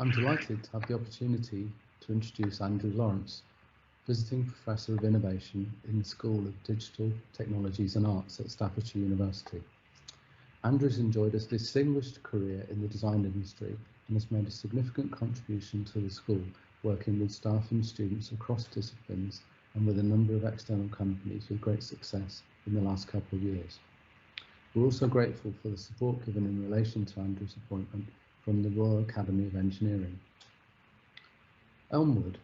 I'm delighted to have the opportunity to introduce Andrew Lawrence, Visiting Professor of Innovation in the School of Digital Technologies and Arts at Staffordshire University. Andrew's enjoyed a distinguished career in the design industry and has made a significant contribution to the school, working with staff and students across disciplines and with a number of external companies with great success in the last couple of years. We're also grateful for the support given in relation to Andrew's appointment from the Royal Academy of Engineering. Elmwood,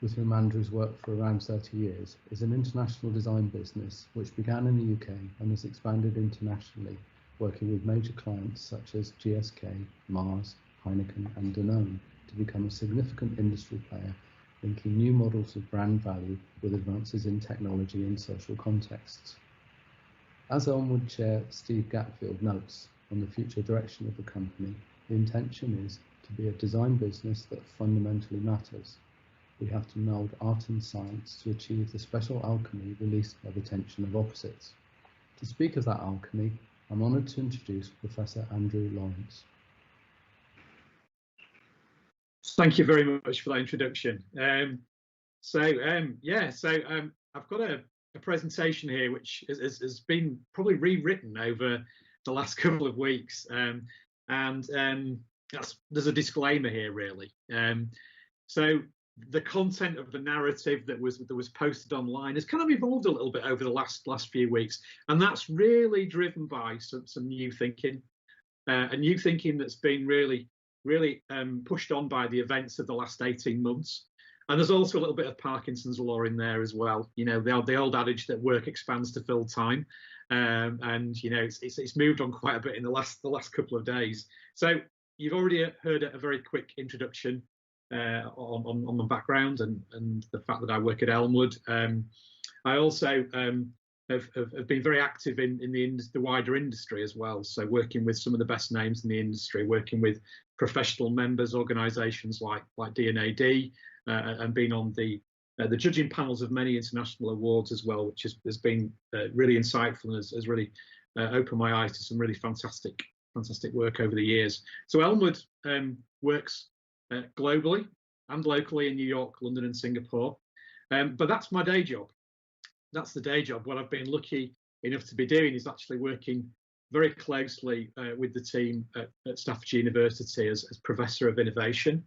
with whom Andrew's worked for around 30 years, is an international design business which began in the UK and has expanded internationally, working with major clients such as GSK, Mars, Heineken and Danone to become a significant industry player, linking new models of brand value with advances in technology and social contexts. As Elmwood Chair Steve Gatfield notes on the future direction of the company, the intention is to be a design business that fundamentally matters. We have to meld art and science to achieve the special alchemy released by the tension of opposites. To speak of that alchemy, I'm honoured to introduce Professor Andrew Lawrence. Thank you very much for that introduction. I've got a presentation here which has been probably rewritten over the last couple of weeks, there's a disclaimer here really. So the content of the narrative that was posted online has kind of evolved a little bit over the last few weeks, and that's really driven by some new thinking, a new thinking that's been really pushed on by the events of the last 18 months. And there's also a little bit of Parkinson's law in there as well. You know, the old adage that work expands to fill time, and you know it's moved on quite a bit in the last couple of days. So you've already heard a very quick introduction on my background and the fact that I work at Elmwood. I also have been very active in the wider industry as well, so working with some of the best names in the industry, working with professional members organisations like D&AD, and been on the judging panels of many international awards as well, which has been really insightful and has really opened my eyes to some really fantastic work over the years. So Elmwood works globally and locally in New York, London and Singapore, but that's my day job. That's the day job. What I've been lucky enough to be doing is actually working very closely with the team at Staffordshire University as Professor of Innovation,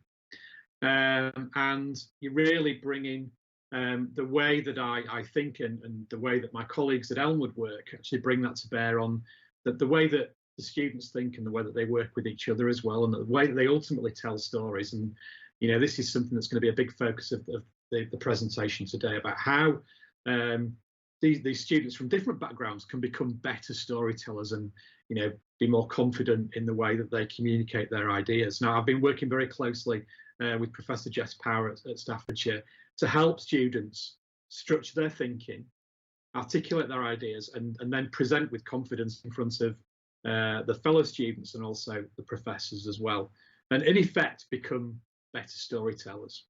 and you're really bringing the way that I think and the way that my colleagues at Elmwood work, actually bring that to bear on the way that the students think and the way that they work with each other as well, and the way that they ultimately tell stories. And this is something that's going to be a big focus of the presentation today, about how these students from different backgrounds can become better storytellers and be more confident in the way that they communicate their ideas. Now, I've been working very closely with Professor Jess Power at Staffordshire to help students structure their thinking, articulate their ideas, and then present with confidence in front of the fellow students and also the professors as well, and in effect become better storytellers.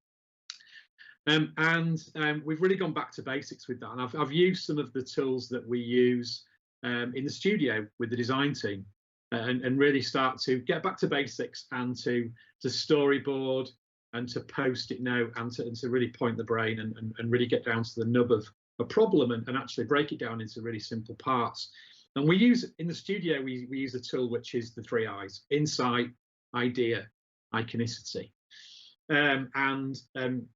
We've really gone back to basics with that, and I've used some of the tools that we use in the studio with the design team, and really start to get back to basics and to storyboard and to post-it note and to really point the brain and really get down to the nub of a problem and actually break it down into really simple parts. And we use in the studio, we use a tool which is the 3 I's: insight, idea, iconicity.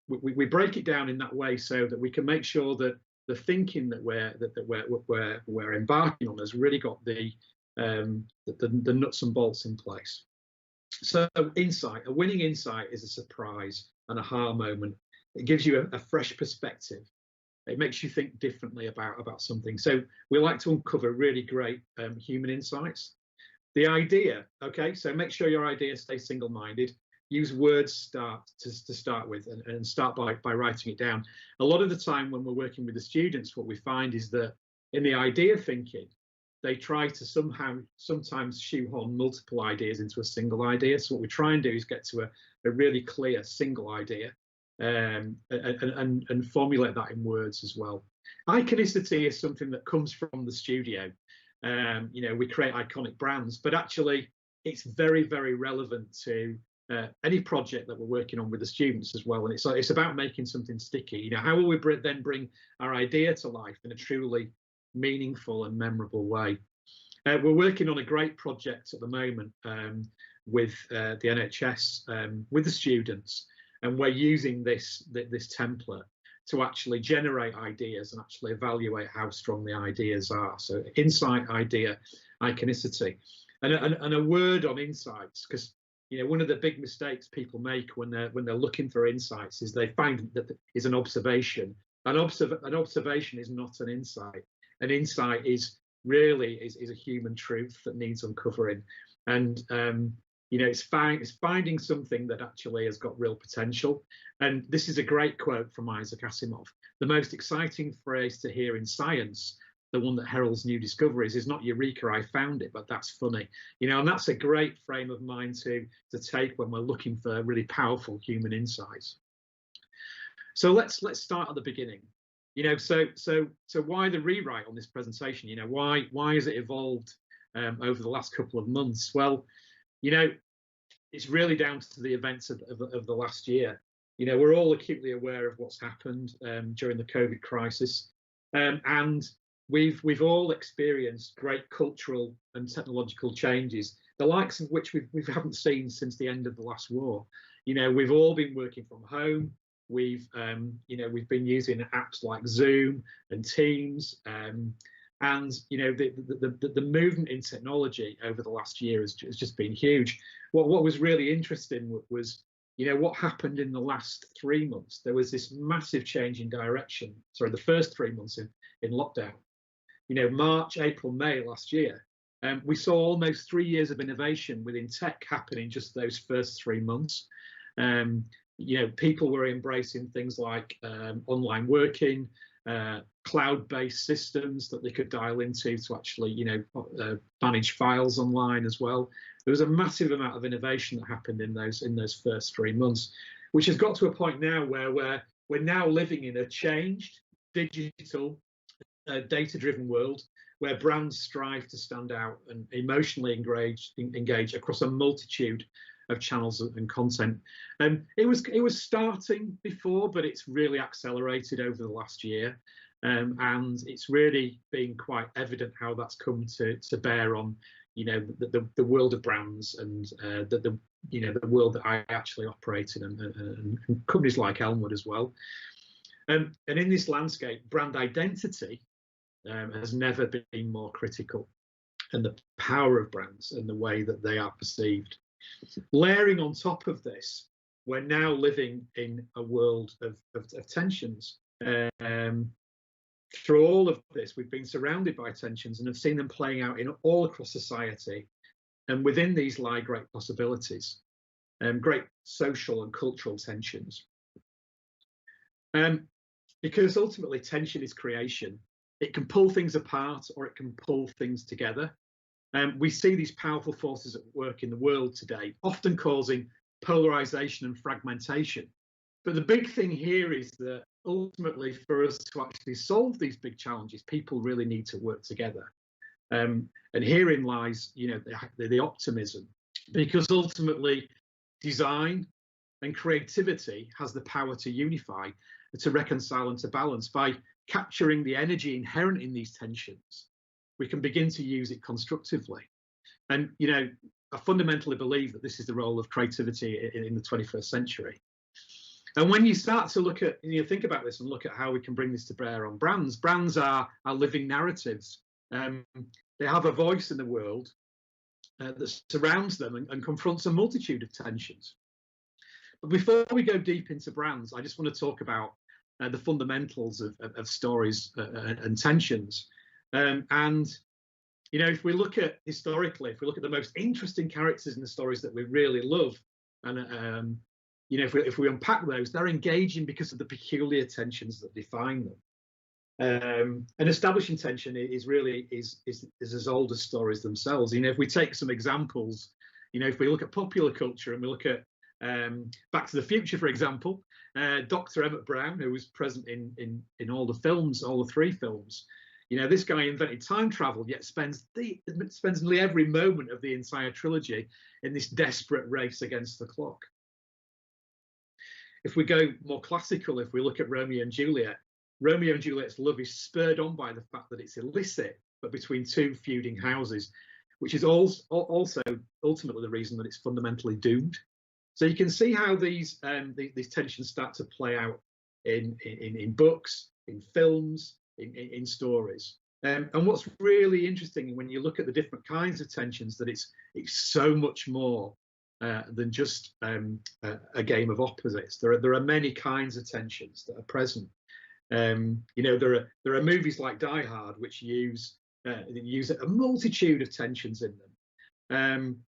We break it down in that way so that we can make sure that the thinking that we're embarking on has really got the nuts and bolts in place. So insight, a winning insight, is a surprise, an aha moment. It gives you a fresh perspective. It makes you think differently about something. So we like to uncover really great human insights. The idea, okay, so make sure your idea stays single-minded. Use words to start with, and start by writing it down. A lot of the time when we're working with the students, what we find is that in the idea thinking, they try to sometimes shoehorn multiple ideas into a single idea. So what we try and do is get to a really clear single idea, and formulate that in words as well. Iconicity is something that comes from the studio. We create iconic brands, but actually it's very, very relevant to any project that we're working on with the students as well. And it's about making something sticky. How will we then bring our idea to life in a truly meaningful and memorable way? We're working on a great project at the moment with the NHS, with the students, and we're using this template to actually generate ideas and actually evaluate how strong the ideas are. So insight, idea, iconicity, and a word on insights, because one of the big mistakes people make when they're looking for insights is they find that is an observation. An observation is not an insight. An insight is really a human truth that needs uncovering, and it's finding something that actually has got real potential. And this is a great quote from Isaac Asimov: the most exciting phrase to hear in science, the one that heralds new discoveries, is not "Eureka, I found it," but "that's funny." And that's a great frame of mind to take when we're looking for really powerful human insights. So let's start at the beginning. So why the rewrite on this presentation? Why has it evolved over the last couple of months? Well, it's really down to the events of the last year. We're all acutely aware of what's happened during the COVID crisis, and we've all experienced great cultural and technological changes, the likes of which we haven't seen since the end of the last war. We've all been working from home. We've been using apps like Zoom and Teams, and the movement in technology over the last year has just been huge. What was really interesting was what happened in the last 3 months. There was this massive change in direction. Sorry, the first 3 months in lockdown. March, April, May last year, we saw almost 3 years of innovation within tech happen in just those first 3 months. People were embracing things like online working, cloud-based systems that they could dial into to actually, manage files online as well. There was a massive amount of innovation that happened in those first 3 months, which has got to a point now where we're now living in a changed, digital, data-driven world where brands strive to stand out and emotionally engage across a multitude of channels and content. It was starting before, but it's really accelerated over the last year, and it's really been quite evident how that's come to bear on, you know, the world of brands and the world that I actually operate in, and companies like Elmwood as well. And in this landscape, brand identity has never been more critical, and the power of brands and the way that they are perceived. Layering on top of this, we're now living in a world of tensions. Through all of this, we've been surrounded by tensions and have seen them playing out in all across society. And within these lie great possibilities, great social and cultural tensions. Because ultimately tension is creation. It can pull things apart or it can pull things together. We see these powerful forces at work in the world today, often causing polarization and fragmentation. But the big thing here is that ultimately, for us to actually solve these big challenges, people really need to work together. And herein lies, you know, the optimism, because ultimately design and creativity has the power to unify, to reconcile and to balance. By capturing the energy inherent in these tensions, we can begin to use it constructively. And, you know, I fundamentally believe that this is the role of creativity in the 21st century. And when you start to look at, you know, think about this and look at how we can bring this to bear on brands, brands are living narratives. They have a voice in the world that surrounds them and confronts a multitude of tensions. But before we go deep into brands, I just want to talk about the fundamentals of stories and tensions. And, you know, if we look at historically, if we look at the most interesting characters in the stories that we really love, and you know, if we unpack those, they're engaging because of the peculiar tensions that define them. And establishing tension is really is as old as stories themselves. You know, if we take some examples, you know, if we look at popular culture and we look at Back to the Future, for example, Dr. Emmett Brown, who was present in all the films, all the 3 films. You know, this guy invented time travel, yet spends nearly every moment of the entire trilogy in this desperate race against the clock. If we go more classical, if we look at Romeo and Juliet's love is spurred on by the fact that it's illicit, but between 2 feuding houses, which is also ultimately the reason that it's fundamentally doomed. So you can see how these tensions start to play out in books, in films, in stories. And what's really interesting when you look at the different kinds of tensions, that it's so much more than just a game of opposites. There are many kinds of tensions that are present. You know, there are movies like Die Hard which use a multitude of tensions in them,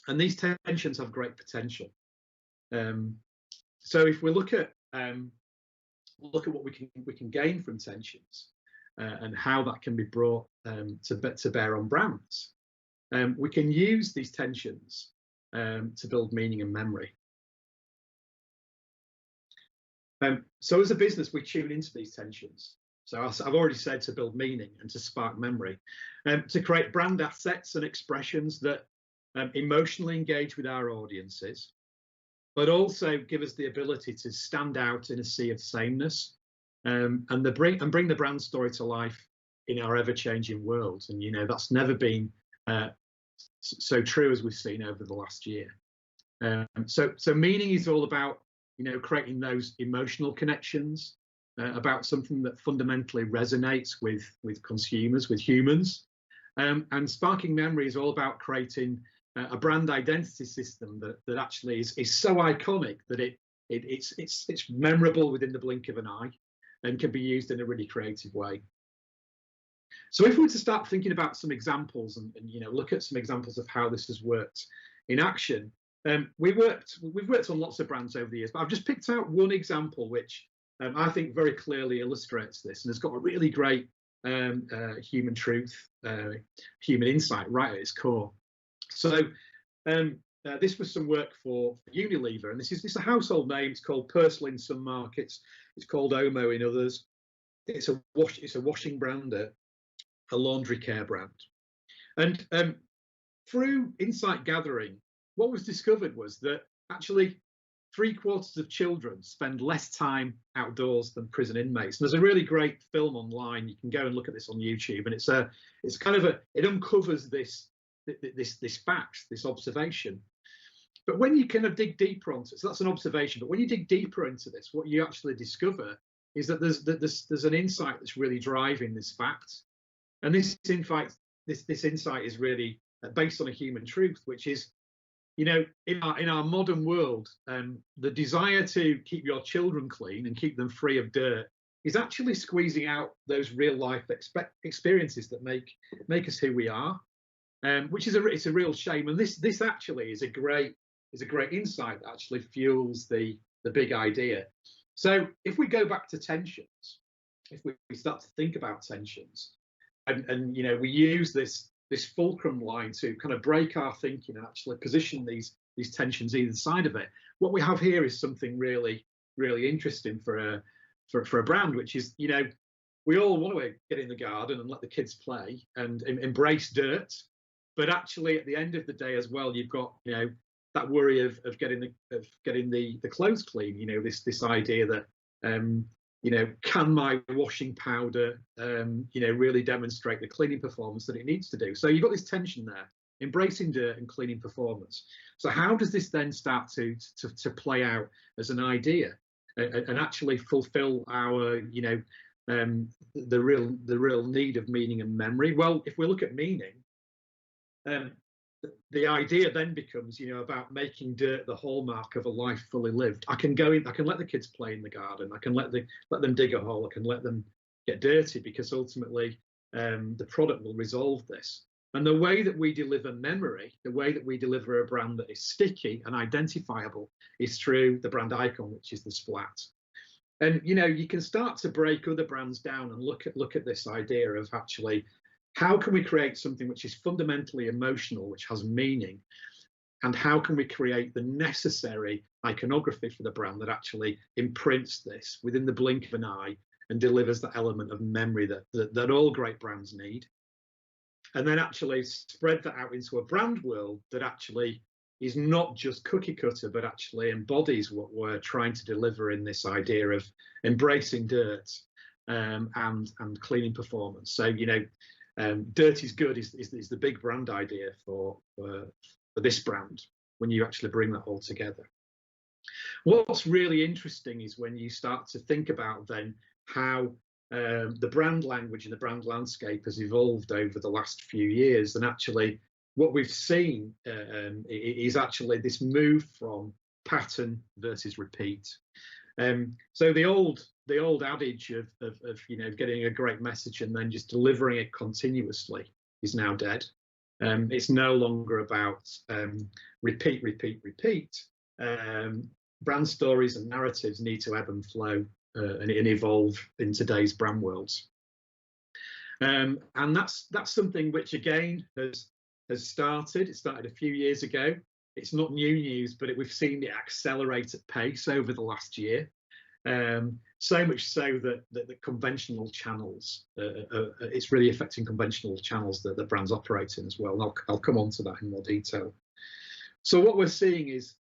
and these tensions have great potential. So if we look at what we can gain from tensions and how that can be brought to bear on brands, we can use these tensions to build meaning and memory. So as a business, we tune into these tensions. So I've already said to build meaning and to spark memory, to create brand assets and expressions that emotionally engage with our audiences, but also give us the ability to stand out in a sea of sameness, and bring the brand story to life in our ever-changing world. And, you know, that's never been so true as we've seen over the last year. So meaning is all about, you know, creating those emotional connections, about something that fundamentally resonates with consumers, with humans. And sparking memory is all about creating a brand identity system that actually is so iconic that it's memorable within the blink of an eye and can be used in a really creative way. So if we were to start thinking about some examples and you know, look at some examples of how this has worked in action, we've worked on lots of brands over the years, but I've just picked out one example which I think very clearly illustrates this and has got a really great human truth, human insight right at its core. So this was some work for Unilever, and this is a household name. It's called Persil in some markets. It's called Omo in others. It's a washing brand, a laundry care brand. And through insight gathering, what was discovered was that actually 3/4 of children spend less time outdoors than prison inmates. And there's a really great film online. You can go and look at this on YouTube, and it uncovers this fact, this observation. But when you kind of dig deeper onto it, so that's an observation. But when you dig deeper into this, what you actually discover is that there's an insight that's really driving this fact. And this insight is really based on a human truth, which is, in our modern world, the desire to keep your children clean and keep them free of dirt is actually squeezing out those real life experiences that make us who we are, which is it's a real shame. And this actually is a great insight that actually fuels the big idea. So if we go back to tensions, if we start to think about tensions, and we use this fulcrum line to kind of break our thinking and actually position these tensions either side of it, what we have here is something really, really interesting for a brand, which is, we all want to get in the garden and let the kids play and embrace dirt, but actually at the end of the day as well, you've got that worry of getting the clothes clean. This idea that can my washing powder really demonstrate the cleaning performance that it needs to do? So you've got this tension there, embracing dirt and cleaning performance. So how does this then start to play out as an idea and actually fulfill our the real need of meaning and memory? Well, if we look at meaning, the idea then becomes, about making dirt the hallmark of a life fully lived. I can let the kids play in the garden. I can let them dig a hole. I can let them get dirty, because ultimately the product will resolve this. And the way that we deliver memory, the way that we deliver a brand that is sticky and identifiable, is through the brand icon, which is the splat. And you can start to break other brands down and look at this idea of actually, how can we create something which is fundamentally emotional, which has meaning? And how can we create the necessary iconography for the brand that actually imprints this within the blink of an eye and delivers that element of memory that all great brands need? And then actually spread that out into a brand world that actually is not just cookie cutter, but actually embodies what we're trying to deliver in this idea of embracing dirt and cleaning performance. So, dirt is good is the big brand idea for this brand when you actually bring that all together. What's really interesting is when you start to think about then how the brand language and the brand landscape has evolved over the last few years, and actually what we've seen is actually this move from pattern versus repeat. So the old adage of getting a great message and then just delivering it continuously is now dead. It's no longer about repeat. Brand stories and narratives need to ebb and flow and evolve in today's brand worlds. And that's something which again has started. It started a few years ago. It's not new news, but we've seen it accelerate at pace over the last year. So much so that the conventional channels, it's really affecting conventional channels that the brands operate in as well. And I'll come on to that in more detail. So what we're seeing is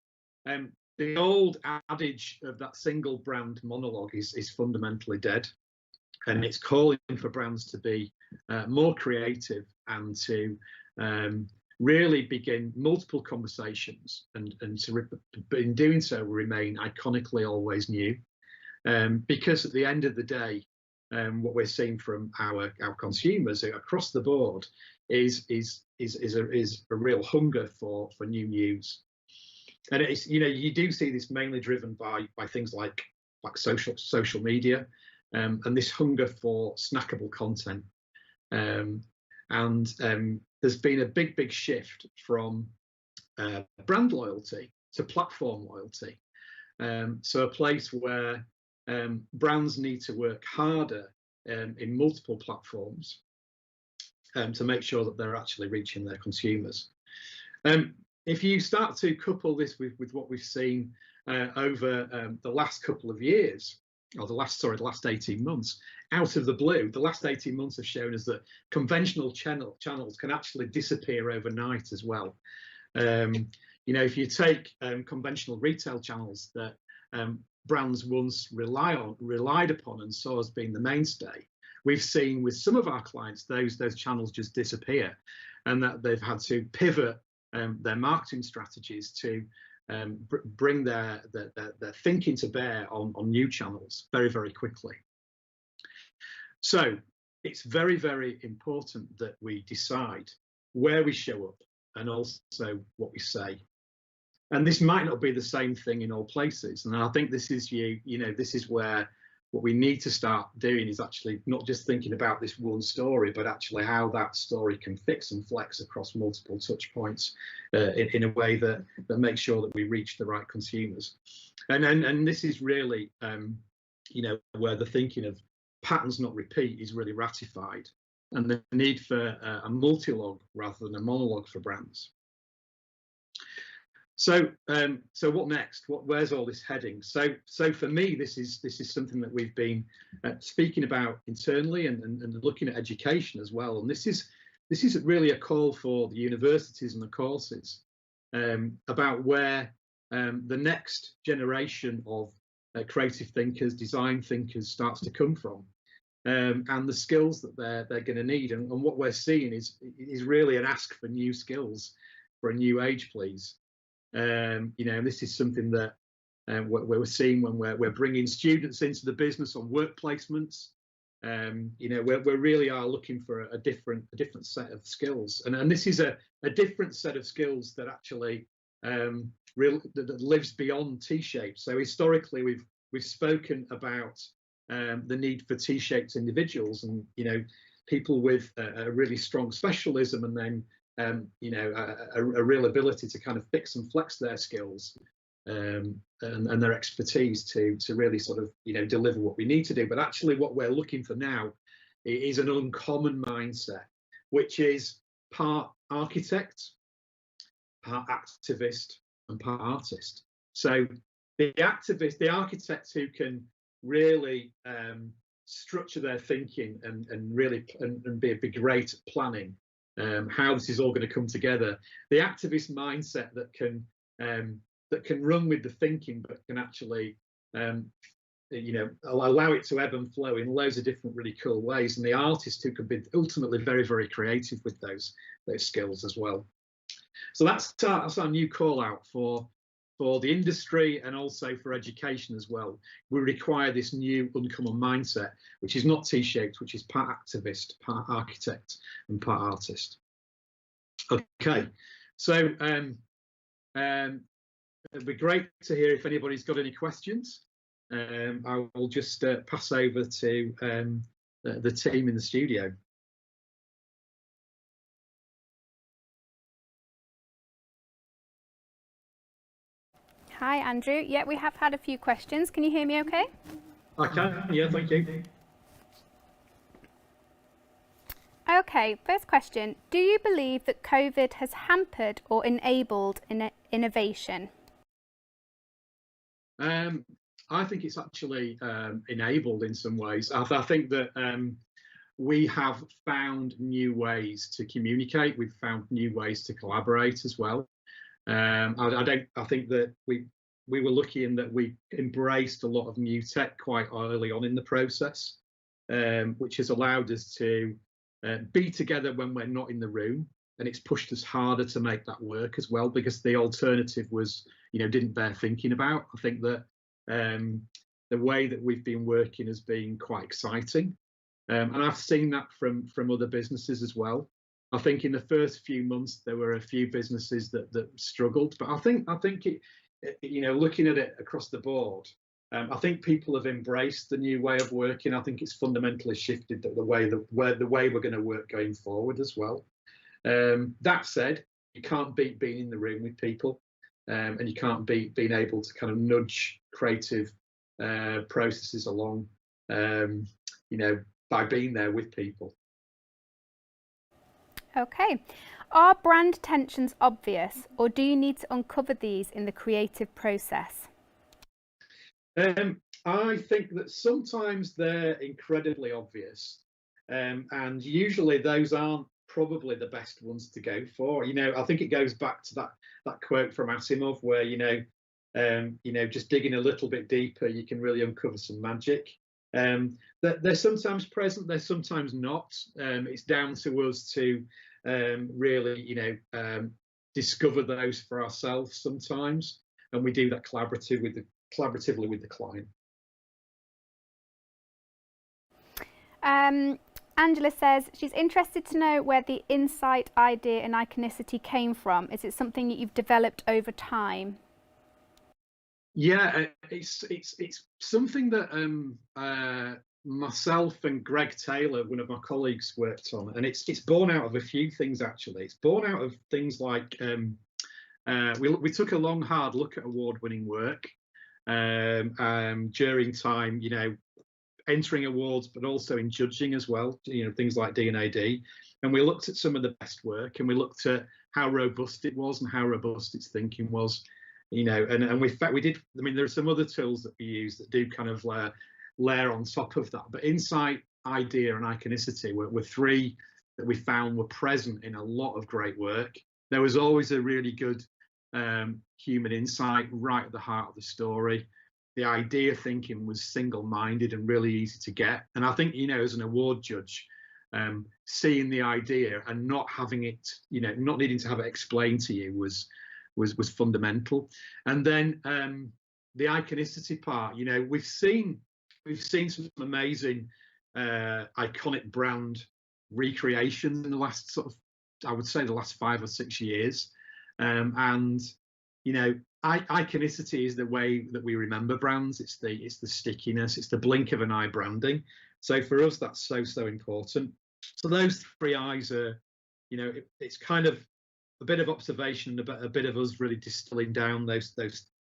the old adage of that single brand monologue is fundamentally dead. And it's calling for brands to be more creative and to really begin multiple conversations and in doing so remain iconically always new. Because at the end of the day, what we're seeing from our consumers across the board is a real hunger for new news. And it's, you do see this mainly driven by things like social media and this hunger for snackable content. And there's been a big shift from brand loyalty to platform loyalty. So a place where brands need to work harder in multiple platforms to make sure that they're actually reaching their consumers. if you start to couple this with what we've seen over the last couple of years, or the last 18 months, out of the blue, the last 18 months have shown us that conventional channels can actually disappear overnight as well. You know, if you take conventional retail channels that brands once relied upon and saw as being the mainstay, we've seen with some of our clients those channels just disappear, and that they've had to pivot their marketing strategies to bring their thinking to bear on new channels very, very quickly. So it's very, very important that we decide where we show up and also what we say. And this might not be the same thing in all places. And I think this is this is where what we need to start doing is actually not just thinking about this one story, but actually how that story can fix and flex across multiple touch points in a way that makes sure that we reach the right consumers. And this is really, where the thinking of patterns not repeat is really ratified, and the need for a multi-log rather than a monologue for brands. So what next? Where's all this heading? So for me, this is something that we've been speaking about internally and looking at education as well. And this is really a call for the universities and the courses about where the next generation of creative thinkers, design thinkers starts to come from, and the skills that they're going to need. And what we're seeing is really an ask for new skills for a new age, please. This is something that we're seeing when we're bringing students into the business on work placements. We really are looking for a different set of skills, and this is a different set of skills that actually that lives beyond T-shapes. So historically, we've spoken about the need for T-shaped individuals, and people with a really strong specialism, and then a real ability to kind of fix and flex their skills and their expertise to really sort of deliver what we need to do. But actually what we're looking for now is an uncommon mindset, which is part architect, part activist, and part artist. So the architect who can really structure their thinking and really be great at planning how this is all going to come together. The activist mindset that can run with the thinking, but can actually allow it to ebb and flow in loads of different really cool ways. And the artist who can be ultimately very, very creative with those skills as well. So that's our new call out for the industry and also for education as well. We require this new uncommon mindset, which is not T-shaped, which is part activist, part architect, and part artist. Okay, so it'd be great to hear if anybody's got any questions. I will just pass over to the team in the studio. Hi, Andrew. Yeah, we have had a few questions. Can you hear me okay? I can, yeah, thank you. Okay, first question. Do you believe that COVID has hampered or enabled innovation? I think it's actually enabled in some ways. I think that we have found new ways to communicate. We've found new ways to collaborate as well. I think that we were lucky in that we embraced a lot of new tech quite early on in the process, which has allowed us to be together when we're not in the room, and it's pushed us harder to make that work as well, because the alternative was, didn't bear thinking about. I think that the way that we've been working has been quite exciting, and I've seen that from other businesses as well. I think in the first few months there were a few businesses that struggled, but I think it, looking at it across the board, I think people have embraced the new way of working. I think it's fundamentally shifted the way we're going to work going forward as well. That said, you can't beat being in the room with people, and you can't beat being able to kind of nudge creative processes along, by being there with people. Okay. Are brand tensions obvious, or do you need to uncover these in the creative process? I think that sometimes they're incredibly obvious, and usually those aren't probably the best ones to go for. I think it goes back to that quote from Asimov, where just digging a little bit deeper, you can really uncover some magic. They're sometimes present, they're sometimes not. It's down to us to really, discover those for ourselves sometimes, and we do that collaboratively with the client. Angela says she's interested to know where the insight, idea and iconicity came from. Is it something that you've developed over time? Yeah, it's something that myself and Greg Taylor, one of my colleagues, worked on, and it's born out of a few things actually. It's born out of things like we took a long, hard look at award-winning work during time, entering awards, but also in judging as well. Things like D&AD, and we looked at some of the best work, and we looked at how robust it was and how robust its thinking was. And we did. I mean, there are some other tools that we use that do kind of layer on top of that. But insight, idea, and iconicity were three that we found were present in a lot of great work. There was always a really good human insight right at the heart of the story. The idea thinking was single-minded and really easy to get. And I think, as an award judge, seeing the idea and not having it, not needing to have it explained to you was fundamental. And then the iconicity part, we've seen some amazing iconic brand recreations in the last I would say the last 5 or 6 years. And iconicity is the way that we remember brands. It's the stickiness, it's the blink of an eye branding. So for us, that's so important. So those 3 eyes are, it's kind of a bit of observation and a bit of us really distilling down those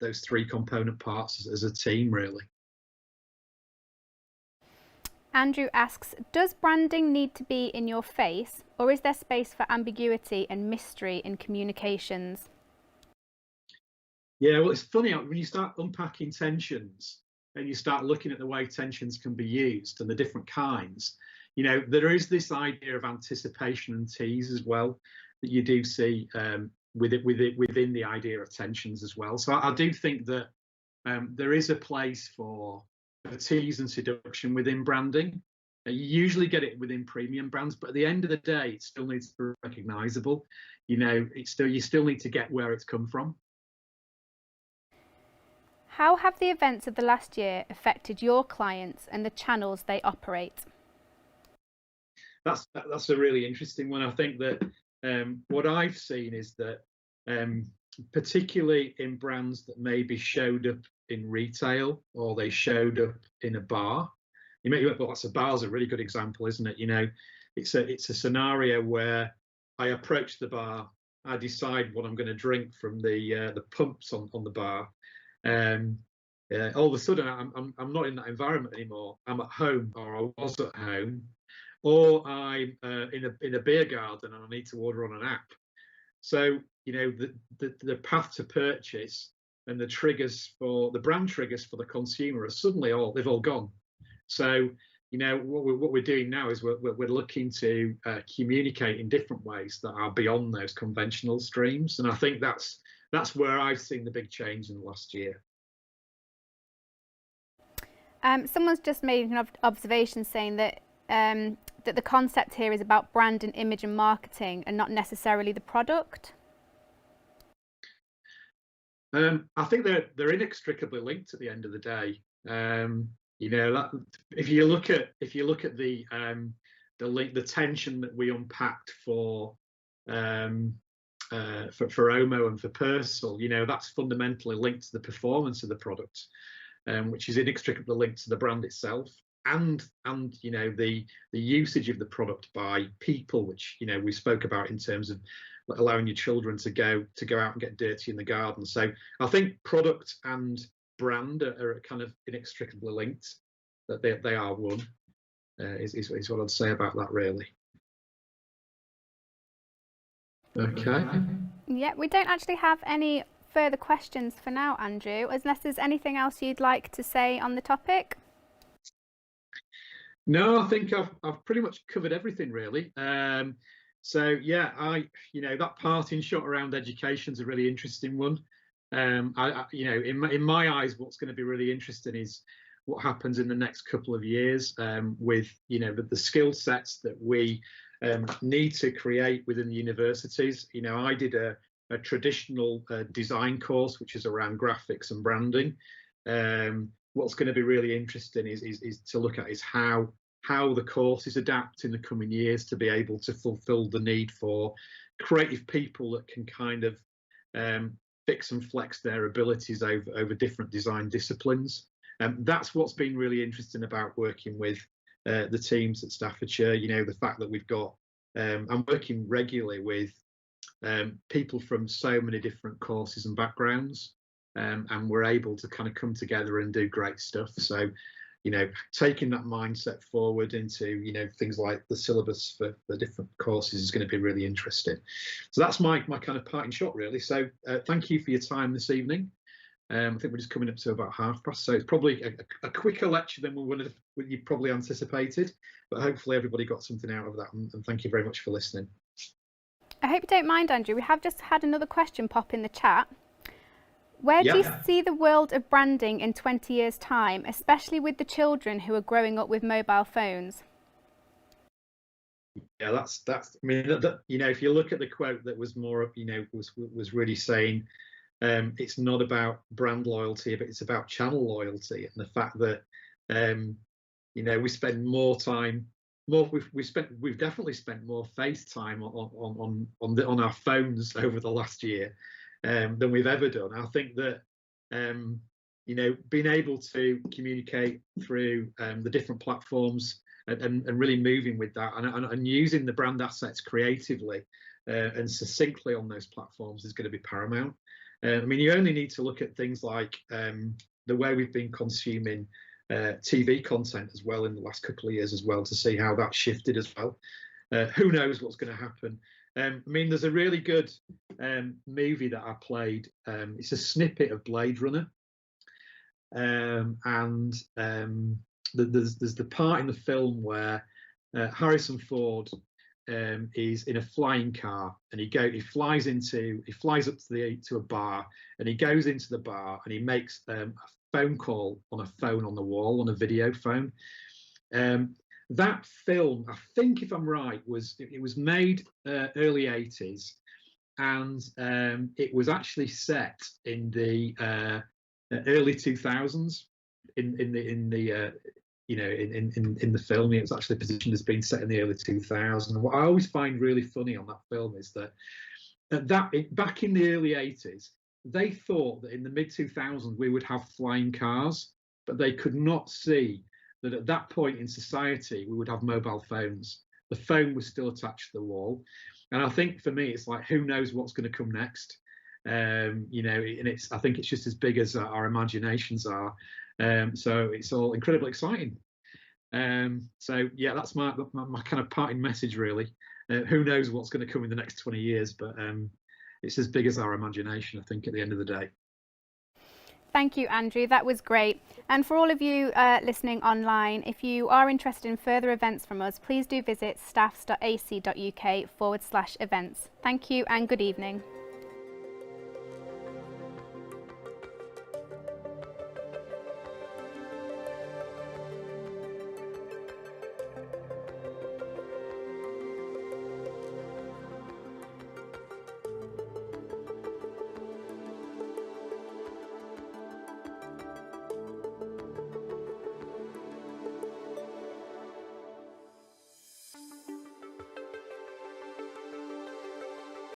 3 component parts as a team, really. Andrew asks, does branding need to be in your face, or is there space for ambiguity and mystery in communications? Yeah, well, it's funny when you start unpacking tensions and you start looking at the way tensions can be used and the different kinds. There is this idea of anticipation and tease as well that you do see within the idea of tensions as well. So I do think that there is a place for tease and seduction within branding. You usually get it within premium brands, but at the end of the day, it still needs to be recognisable. You still need to get where it's come from. How have the events of the last year affected your clients and the channels they operate? That's a really interesting one. I think that what I've seen is that particularly in brands that maybe showed up in retail or they showed up in a bar, well, a bar's a really good example, isn't it? It's a scenario where I approach the bar, I decide what I'm going to drink from the pumps on the bar. All of a sudden, I'm not in that environment anymore. I'm at home, or I was at home, or I'm in a beer garden and I need to order on an app. So the path to purchase and the brand triggers for the consumer are suddenly they've all gone. So what we're doing now is we're looking to communicate in different ways that are beyond those conventional streams, and I think that's where I've seen the big change in the last year. Someone's just made an observation saying that that the concept here is about brand and image and marketing and not necessarily the product. I think they're inextricably linked at the end of the day. If you look at the tension that we unpacked for Omo and for Purcell, that's fundamentally linked to the performance of the product, which is inextricably linked to the brand itself, and the usage of the product by people, which we spoke about in terms of allowing your children to go out and get dirty in the garden. So I think product and brand are kind of inextricably linked, that they are one, is what I'd say about that, really. Okay. Yeah, we don't actually have any further questions for now, Andrew, unless there's anything else you'd like to say on the topic. No, I think I've pretty much covered everything really. So yeah, that parting shot around education is a really interesting one. In my eyes, what's going to be really interesting is what happens in the next couple of years with the skill sets that we need to create within the universities. I did a traditional design course, which is around graphics and branding. What's going to be really interesting is to look at is how the courses adapt in the coming years to be able to fulfill the need for creative people that can kind of fix and flex their abilities over different design disciplines. That's what's been really interesting about working with the teams at Staffordshire. The fact that we've got I'm working regularly with people from so many different courses and backgrounds, and we're able to kind of come together and do great stuff. So taking that mindset forward into things like the syllabus for the different courses is going to be really interesting. So that's my kind of parting shot really. So thank you for your time this evening. I think we're just coming up to about past, so it's probably a quicker lecture than you probably anticipated, but hopefully everybody got something out of that, and thank you very much for listening. I hope you don't mind, Andrew. We have just had another question pop in the chat. Where do you see the world of branding in 20 years' time, especially with the children who are growing up with mobile phones? Yeah, that's. I mean, if you look at the quote that was more, was really saying, it's not about brand loyalty, but it's about channel loyalty, and the fact that, we spend more time. We've definitely spent more face time on our phones over the last year than we've ever done. I think that being able to communicate through the different platforms and really moving with that and using the brand assets creatively and succinctly on those platforms is going to be paramount. I mean, you only need to look at things like the way we've been consuming TV content as well in the last couple of years as well to see how that shifted as well. Who knows what's going to happen? I mean, there's a really good movie that I played. It's a snippet of Blade Runner, and there's the part in the film where Harrison Ford is in a flying car, and he flies up to a bar, and he goes into the bar and he makes a phone call on a phone on the wall, on a video phone. That film, I think if I'm right, was made early 80s, and it was actually set in the early 2000s in the film. It was actually positioned as being set in the early 2000s. And what I always find really funny on that film is that back in the early 80s, they thought that in the mid 2000s we would have flying cars, but they could not see that at that point in society we would have mobile phones. The phone was still attached to the wall, and I think for me it's like, who knows what's going to come next? And I think it's just as big as our imaginations are. So it's all incredibly exciting. So yeah, that's my kind of parting message really. Who knows what's going to come in the next 20 years, but it's as big as our imagination, I think, at the end of the day. Thank you, Andrew. That was great. And for all of you listening online, if you are interested in further events from us, please do visit staffs.ac.uk/events. Thank you and good evening.